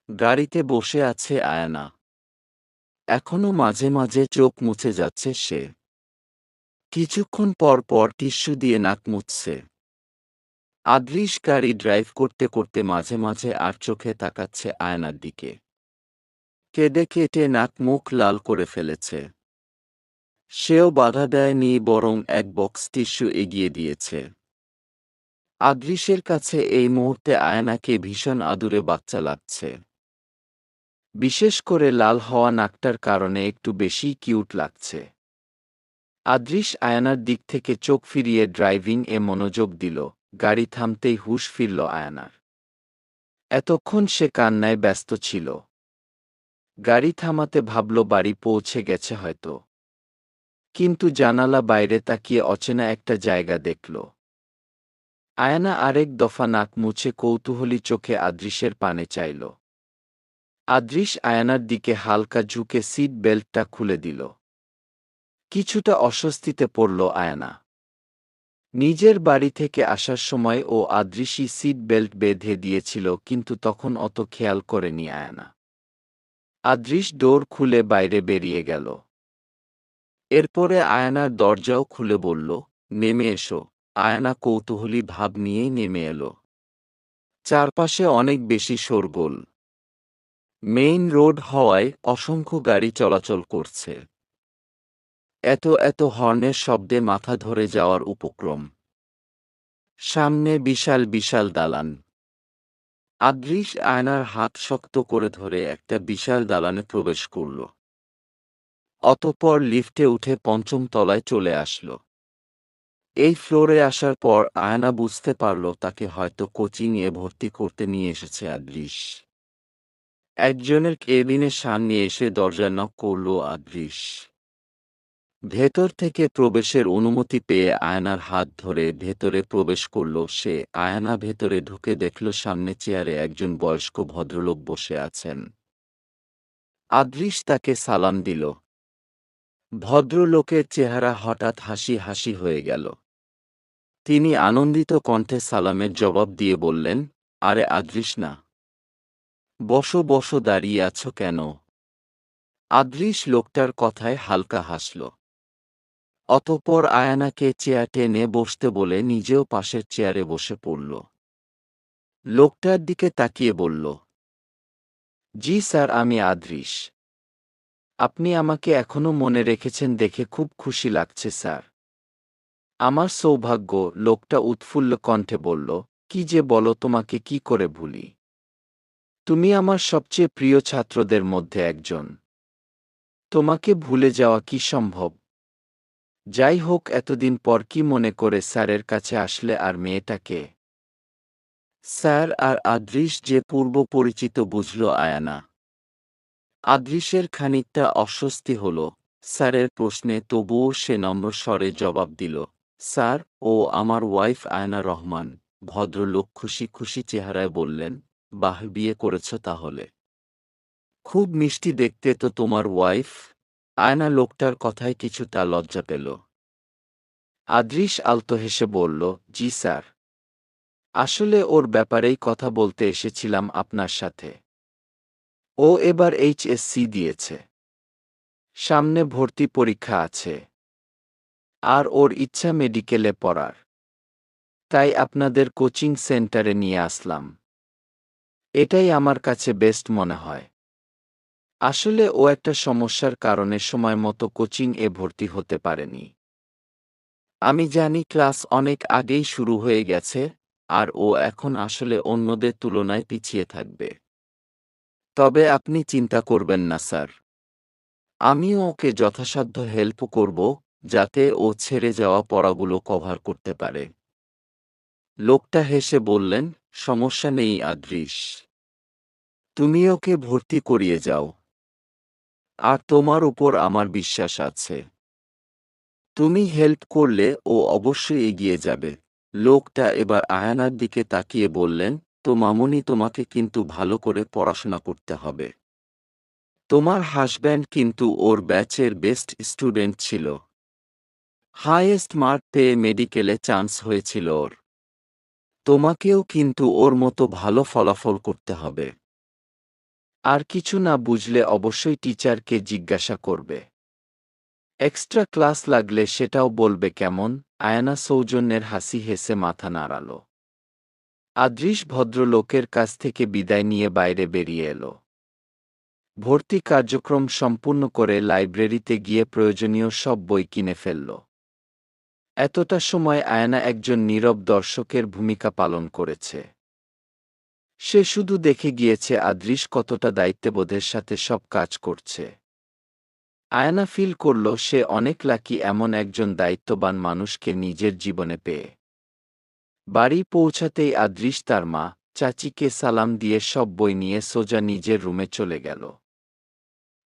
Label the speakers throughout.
Speaker 1: গাড়িতে বসে আছে আয়ানা। এখনো মাঝে মাঝে চোখ মুছে যাচ্ছে সে। কিছুক্ষণ পর পর টিস্যু দিয়ে নাক মুছছে। আদৃশ গাড়ি ড্রাইভ করতে করতে মাঝে মাঝে আর চোখে তাকাচ্ছে আয়নার দিকে। কেঁদে কেটে নাক মুখ লাল করে ফেলেছে। সেও বাধা দেয়নি, বরং এক বক্স টিস্যু এগিয়ে দিয়েছে। আদৃশের কাছে এই মুহূর্তে আয়নাকে ভীষণ আদুরে বাচ্চা লাগছে। বিশেষ করে লাল হওয়া নাকটার কারণে একটু বেশি কিউট লাগছে। আদৃশ আয়ানার দিক থেকে চোখ ফিরিয়ে ড্রাইভিং এ মনোযোগ দিল। গাড়ি থামতেই হুঁশ ফিরল আয়ানার। এতক্ষণ সে কান্নায় ব্যস্ত ছিল। গাড়ি থামাতে ভাবল বাড়ি পৌঁছে গেছে হয়তো। কিন্তু জানালা বাইরে তাকিয়ে অচেনা একটা জায়গা দেখল। আয়ানা আরেক দফা নাক মুছে কৌতূহলী চোখে আদৃশের পানে চাইল। আদৃশ আয়ানার দিকে হালকা ঝুঁকে সিট বেল্টটা খুলে দিল। কিছুটা অস্বস্তিতে পড়ল আয়ানা। নিজের বাড়ি থেকে আসার সময় ও আদৃশই সিট বেল্ট বেঁধে দিয়েছিল, কিন্তু তখন অত খেয়াল করেনি আয়ানা। আদৃশ ডোর খুলে বাইরে বেরিয়ে গেল। এরপরে আয়ানার দরজাও খুলে বলল, নেমে এসো। আয়ানা কৌতূহলী ভাব নিয়েই নেমে এলো। চারপাশে অনেক বেশি শোরগোল। মেইন রোড হওয়ায় অসংখ্য গাড়ি চলাচল করছে। এত এত হর্নের শব্দে মাথা ধরে যাওয়ার উপক্রম। সামনে বিশাল বিশাল দালান। আদৃশ আয়নার হাত শক্ত করে ধরে একটা বিশাল দালানে প্রবেশ করল। অতঃপর লিফটে উঠে পঞ্চম তলায় চলে আসল। এই ফ্লোরে আসার পর আয়না বুঝতে পারল তাকে হয়তো কোচিংয়ে ভর্তি করতে নিয়ে এসেছে আদৃশ। একজনের কেবিনের সামনে এসে দরজা নক করল আদৃশ। ভেতর থেকে প্রবেশের অনুমতি পেয়ে আয়নার হাত ধরে ভেতরে প্রবেশ করল সে। আয়না ভেতরে ঢুকে দেখল সামনে চেয়ারে একজন বয়স্ক ভদ্রলোক বসে আছেন। আদৃশ তাকে সালাম দিল। ভদ্রলোকের চেহারা হঠাৎ হাসি হাসি হয়ে গেল। তিনি আনন্দিত কণ্ঠে সালামের জবাব দিয়ে বললেন, আরে আদৃশ না, বসো বসো, দাঁড়িয়ে আছো কেন? আদৃশ লোকটার কথায় হালকা হাসল। অতঃপর আয়ানাকে চেয়ার টেনে বসতে বলে নিজেও পাশের চেয়ারে বসে পড়ল। লোকটার দিকে তাকিয়ে বলল, জি স্যার, আমি আদৃশ। আপনি আমাকে এখনো মনে রেখেছেন দেখে খুব খুশি লাগছে স্যার। আমার সৌভাগ্য, লোকটা উৎফুল্ল কণ্ঠে বলল, কি যে বলো, তোমাকে কি করে ভুলি? তুমি আমার সবচেয়ে প্রিয় ছাত্রদের মধ্যে একজন। তোমাকে ভুলে যাওয়া কি সম্ভব? যাই হোক, এতদিন পর কি মনে করে স্যারের কাছে আসলে? আর মেয়েটাকে? স্যার আর আদৃশ যে পূর্ব পরিচিত বুঝল আয়ানা। আদৃশের খানিকটা অস্বস্তি হল স্যারের প্রশ্নে, তবুও সে নম্র স্বরে জবাব দিল, স্যার, ও আমার ওয়াইফ আয়না রহমান। ভদ্রলোক খুশি খুশি চেহারায় বললেন, বাহ, বিয়ে করেছ তাহলে? খুব মিষ্টি দেখতে তো তোমার ওয়াইফ। আয়না লোকটার কথায় কিছুটা লজ্জা পেল। আদৃশ আলতো হেসে বলল, জি স্যার, আসলে ওর ব্যাপারেই কথা বলতে এসেছিলাম আপনার সাথে। ও এবার এইচএসসি দিয়েছে। সামনে ভর্তি পরীক্ষা আছে। আর ওর ইচ্ছা মেডিকেলে পড়ার। তাই আপনাদের কোচিং সেন্টারে নিয়ে আসলাম। এটাই আমার কাছে বেস্ট মনে হয়। আসলে ও একটা সমস্যার কারণে সময়মতো কোচিং এ ভর্তি হতে পারেনি। আমি জানি ক্লাস অনেক আগেই শুরু হয়ে গেছে, আর ও এখন আসলে অন্যদের তুলনায় পিছিয়ে থাকবে। তবে আপনি চিন্তা করবেন না স্যার, আমিও ওকে যথাসাধ্য হেল্প করব, যাতে ও ছেড়ে যাওয়া পড়াগুলো কভার করতে পারে। লোকটা হেসে বললেন, সমস্যা নেই আদৃশ, তুমি ওকে ভর্তি করিয়ে যাও। আর তোমার উপর আমার বিশ্বাস আছে। তুমি হেল্প করলে ও অবশ্যই এগিয়ে যাবে। লোকটা এবার আয়ানার দিকে তাকিয়ে বললেন, তো মামুনি, তোমাকে কিন্তু ভালো করে পড়াশোনা করতে হবে। তোমার হাসব্যান্ড কিন্তু ওর ব্যাচের বেস্ট স্টুডেন্ট ছিল। হাইয়েস্ট মার্ক পেয়ে মেডিকেলে চান্স হয়েছিল ওর। তোমাকেও কিন্তু ওর মতো ভালো ফলাফল করতে হবে। আর কিছু না বুঝলে অবশ্যই টিচারকে জিজ্ঞাসা করবে। এক্সট্রা ক্লাস লাগলে সেটাও বলবে কেমন? আয়না সৌজন্যের হাসি হেসে মাথা নাড়াল। আদৃশ ভদ্রলোকের কাছ থেকে বিদায় নিয়ে বাইরে বেরিয়ে এলো। ভর্তি কার্যক্রম সম্পূর্ণ করে লাইব্রেরিতে গিয়ে প্রয়োজনীয় সব বই কিনে ফেলল। এতটা সময় আয়না একজন নীরব দর্শকের ভূমিকা পালন করেছে। সে শুধু দেখে গিয়েছে আদৃশ কতটা দায়িত্ববোধের সাথে সব কাজ করছে। আয়না ফিল করল সে অনেক লাকি এমন একজন দায়িত্ববান মানুষকে নিজের জীবনে পেয়ে। বাড়ি পৌঁছাতেই আদৃশ তার মা, চাচিকে সালাম দিয়ে সব বই নিয়ে সোজা নিজের রুমে চলে গেল।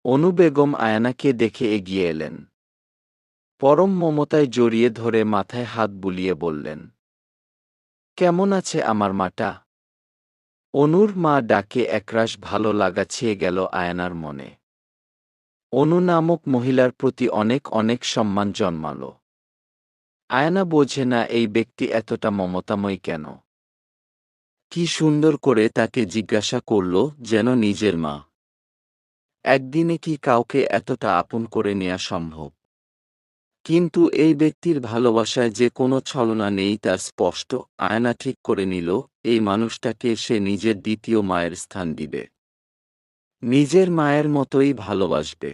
Speaker 1: অনু বেগম আয়নাকে দেখে এগিয়ে এলেন। পরম মমতায় জড়িয়ে ধরে মাথায় হাত বুলিয়ে বললেন, কেমন আছে আমার মাটা? অনুর মা ডাকে একরাশ ভালো লাগা ছেয়ে গেল আয়নার মনে। অনু নামক মহিলার প্রতি অনেক অনেক সম্মান জন্মাল। আয়না বোঝে না এই ব্যক্তি এতটা মমতাময়ী কেন। কি সুন্দর করে তাকে জিজ্ঞাসা করল যেন নিজের মা। একদিনে কি কাউকে এতটা আপন করে নেয়া সম্ভব? কিন্তু এই ব্যক্তির ভালোবাসায় যে কোনো ছলনা নেই তার স্পষ্ট। আয়না ঠিক করে নিল এই মানুষটাকে সে নিজের দ্বিতীয় মায়ের স্থান দিবে। নিজের মায়ের মতোই ভালোবাসবে।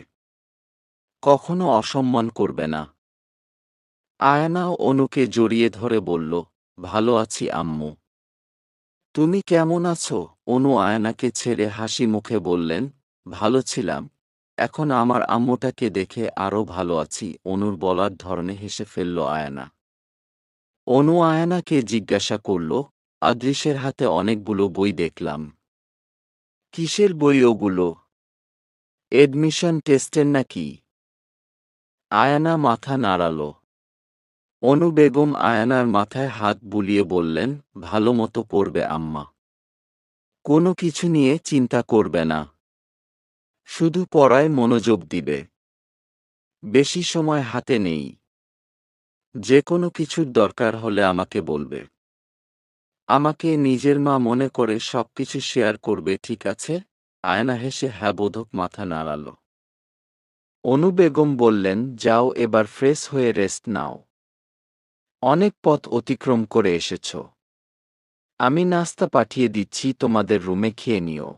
Speaker 1: কখনো অসম্মান করবে না। আয়না অনুকে জড়িয়ে ধরে বলল, ভালো আছি আম্মু। তুমি কেমন আছো? অনু আয়নাকে ছেড়ে হাসি মুখে বললেন, ভালো ছিলাম, এখন আমার আম্মুটাকে দেখে আরও ভালো আছি। অনুর বলার ধরনে হেসে ফেলল আয়না। অনু আয়নাকে জিজ্ঞাসা করল, আদৃশের হাতে অনেকগুলো বই দেখলাম। কিসের বই ওগুলো? এডমিশন টেস্টের নাকি? আয়না মাথা নাড়াল। অনু বেগম আয়নার মাথায় হাত বুলিয়ে বললেন, ভালো মতো পড়বে আম্মা। কোনো কিছু নিয়ে চিন্তা করবে না। শুধু পড়ায় মনোযোগ দিবে। বেশি সময় হাতে নেই। যে কোনো কিছুর দরকার হলে আমাকে বলবে। আমাকে নিজের মা মনে করে সবকিছু শেয়ার করবে, ঠিক আছে? আয়না হেসে হ্যাঁ বোধক মাথা নাড়াল। অনু বেগম বললেন, যাও এবার ফ্রেশ হয়ে রেস্ট নাও। অনেক পথ অতিক্রম করে এসেছ। আমি নাস্তা পাঠিয়ে দিচ্ছি, তোমাদের রুমে খেয়ে নিও।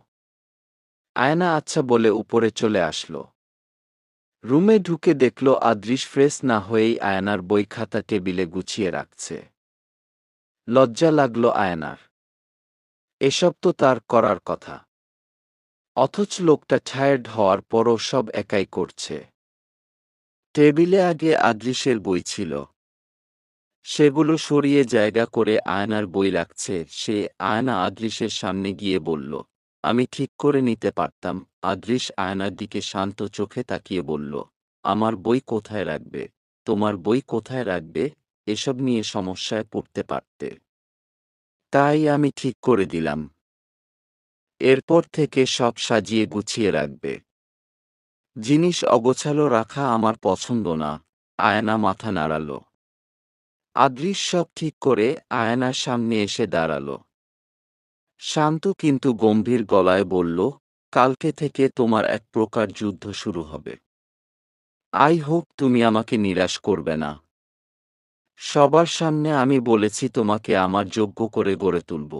Speaker 1: আয়না আচ্ছা বলে উপরে চলে আসল। রুমে ঢুকে দেখল আদৃশ ফ্রেশ না হয়েই আয়নার বই খাতা টেবিলে গুছিয়ে রাখছে। লজ্জা লাগল আয়নার। এসব তো তার করার কথা। অথচ লোকটা টায়ার্ড হওয়ার পরও সব একাই করছে। টেবিলে আগে আদৃশের বই ছিল। সেগুলো সরিয়ে জায়গা করে আয়নার বই রাখছে সে। আয়না আদৃশের সামনে গিয়ে বলল, আমি ঠিক করে নিতে পারতাম। আদৃশ আয়নার দিকে শান্ত চোখে তাকিয়ে বলল, আমার বই কোথায় রাখবে? তোমার বই কোথায় রাখবে? এসব নিয়ে সমস্যায় পড়তে পারতে। তাই আমি ঠিক করে দিলাম। এরপর থেকে সব সাজিয়ে গুছিয়ে রাখবে। জিনিস অগোছালো রাখা আমার পছন্দ না। আয়না মাথা নাড়াল। আদৃশ সব ঠিক করে আয়নার সামনে এসে দাঁড়াল। শান্ত কিন্তু গম্ভীর গলায় বলল, কালকে থেকে তোমার এক প্রকার যুদ্ধ শুরু হবে। আই হোপ তুমি আমাকে নিরাশ করবে না। সবার সামনে আমি বলেছি তোমাকে আমার যোগ্য করে গড়ে তুলব।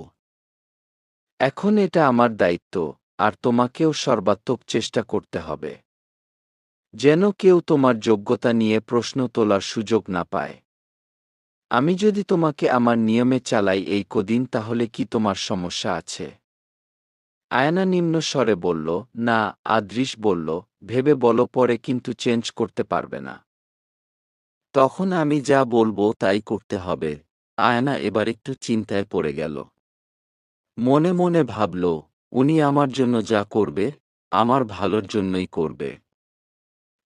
Speaker 1: এখন এটা আমার দায়িত্ব, আর তোমাকেও সর্বাত্মক চেষ্টা করতে হবে। যেন কেউ তোমার যোগ্যতা নিয়ে প্রশ্ন তোলার সুযোগ না পায়। আমি যদি তোমাকে আমার নিয়মে চালাই এই কদিন, তাহলে কি তোমার সমস্যা আছে? আয়না নিম্ন স্বরে বলল, না। আদৃশ বলল, ভেবে বলো, পরে কিন্তু চেঞ্জ করতে পারবে না। তখন আমি যা বলবো তাই করতে হবে। আয়না এবার একটু চিন্তায় পড়ে গেল। মনে মনে ভাবল, উনি আমার জন্য যা করবে, আমার ভালোর জন্যই করবে।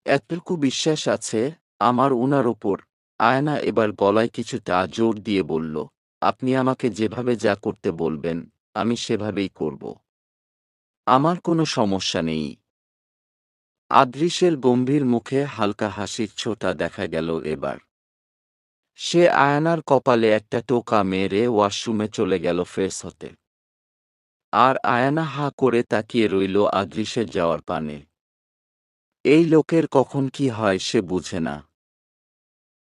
Speaker 1: এতটুকু বিশ্বাস আছে আমার উনার ওপর। আয়না এবার গলায় কিছুটা জোর দিয়ে বলল, আপনি আমাকে যেভাবে যা করতে বলবেন আমি সেভাবেই করব। আমার কোনো সমস্যা নেই। আদৃশের গম্ভীর মুখে হালকা হাসির ছোটা দেখা গেল এবার। সে আয়নার কপালে একটা টোকা মেরে ওয়াশরুমে চলে গেল ফ্রেশ হতে। আর আয়ানা হা করে তাকিয়ে রইল আদৃশের যাওয়ার পানে। এই লোকের কখন কি হয় সে বুঝে না।